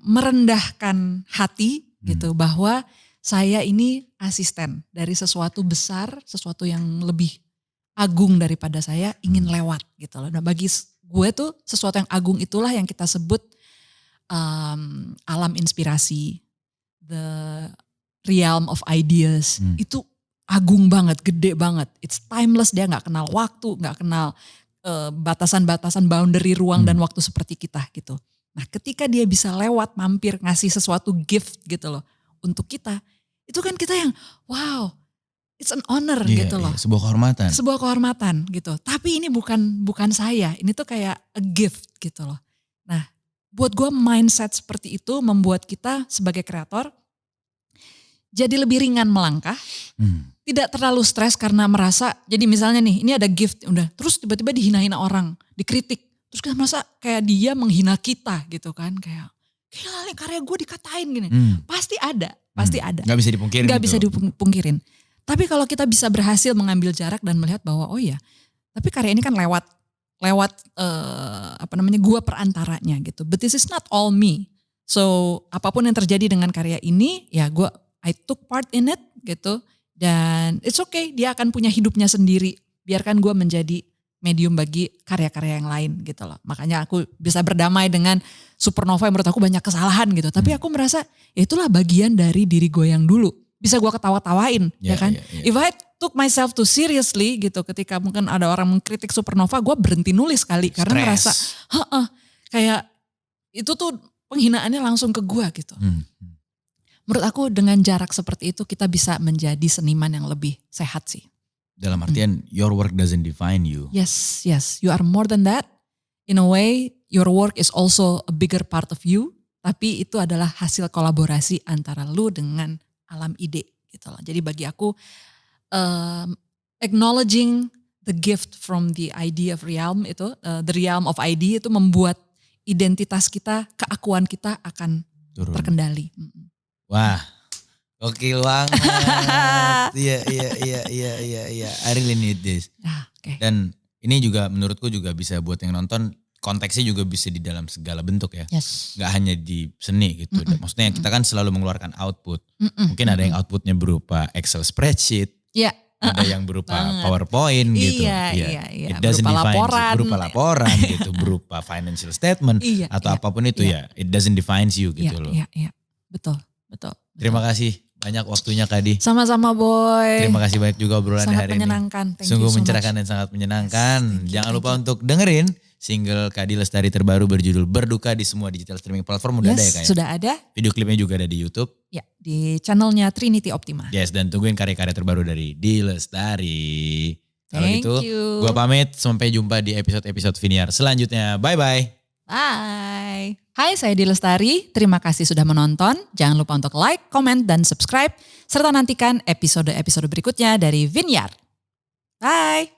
merendahkan hati gitu bahwa saya ini asisten dari sesuatu besar, sesuatu yang lebih agung daripada saya ingin lewat gitu loh. Nah bagi gue tuh sesuatu yang agung itulah yang kita sebut alam inspirasi, the realm of ideas. Itu agung banget, gede banget. It's timeless, dia gak kenal waktu, gak kenal batasan-batasan boundary ruang dan waktu seperti kita gitu. Nah ketika dia bisa lewat mampir ngasih sesuatu gift gitu loh untuk kita. Itu kan kita yang wow it's an honor gitu loh. Sebuah kehormatan. Sebuah kehormatan gitu. Tapi ini bukan saya, ini tuh kayak a gift gitu loh. Nah buat gue mindset seperti itu membuat kita sebagai kreator jadi lebih ringan melangkah. Tidak terlalu stres karena merasa jadi misalnya nih ini ada gift udah terus tiba-tiba dihina-hina orang, dikritik. Terus kita merasa kayak dia menghina kita gitu kan. Kayak gila nih karya gue dikatain gini. Pasti ada. Gak bisa dipungkirin. Gak bisa dipungkirin. Tapi kalau kita bisa berhasil mengambil jarak dan melihat bahwa oh iya. Tapi karya ini kan lewat gue perantaranya gitu. But this is not all me. So apapun yang terjadi dengan karya ini ya I took part in it gitu. Dan it's okay dia akan punya hidupnya sendiri. Biarkan gue menjadi medium bagi karya-karya yang lain gitu loh. Makanya aku bisa berdamai dengan Supernova yang menurut aku banyak kesalahan gitu. Tapi aku merasa ya itulah bagian dari diri gue yang dulu. Bisa gue ketawa-tawain ya kan. If I took myself too seriously gitu ketika mungkin ada orang mengkritik Supernova gue berhenti nulis kali. Karena merasa kayak itu tuh penghinaannya langsung ke gue gitu. Menurut aku dengan jarak seperti itu kita bisa menjadi seniman yang lebih sehat sih. Dalam artian your work doesn't define you. Yes. You are more than that. In a way your work is also a bigger part of you. Tapi itu adalah hasil kolaborasi antara lu dengan alam ide gitu loh. Jadi bagi aku acknowledging the gift from the idea of realm itu, the realm of idea itu membuat identitas kita, keakuan kita akan terkendali. Wah. Gokil banget. Iya. I really need this. Okay. Dan ini juga menurutku juga bisa buat yang nonton, konteksnya juga bisa di dalam segala bentuk ya. Yes. Gak hanya di seni gitu. Maksudnya kita kan selalu mengeluarkan output. Mungkin ada yang outputnya berupa Excel spreadsheet. Iya. Ada yang berupa PowerPoint gitu. Iya. It doesn't Berupa laporan gitu. Berupa financial statement. Atau apapun itu ya. It doesn't define you gitu loh. Iya. Betul. Terima kasih banyak waktunya Kadi. Sama-sama Boy. Terima kasih banyak juga obrolan hari ini. Sungguh mencerahkan dan sangat menyenangkan. Yes, Jangan lupa untuk dengerin single Kadi Lestari terbaru berjudul Berduka di semua digital streaming platform. Udah ada ya kayaknya? Sudah ada. Video klipnya juga ada di YouTube. Ya, di channelnya Trinity Optima. Yes, dan tungguin karya-karya terbaru dari Di Lestari. Kalau gitu, gue pamit. Sampai jumpa di episode-episode Viniar selanjutnya. Bye-bye. Bye. Hai, saya Di Lestari. Terima kasih sudah menonton. Jangan lupa untuk like, comment, dan subscribe. Serta nantikan episode-episode berikutnya dari Viniar. Bye.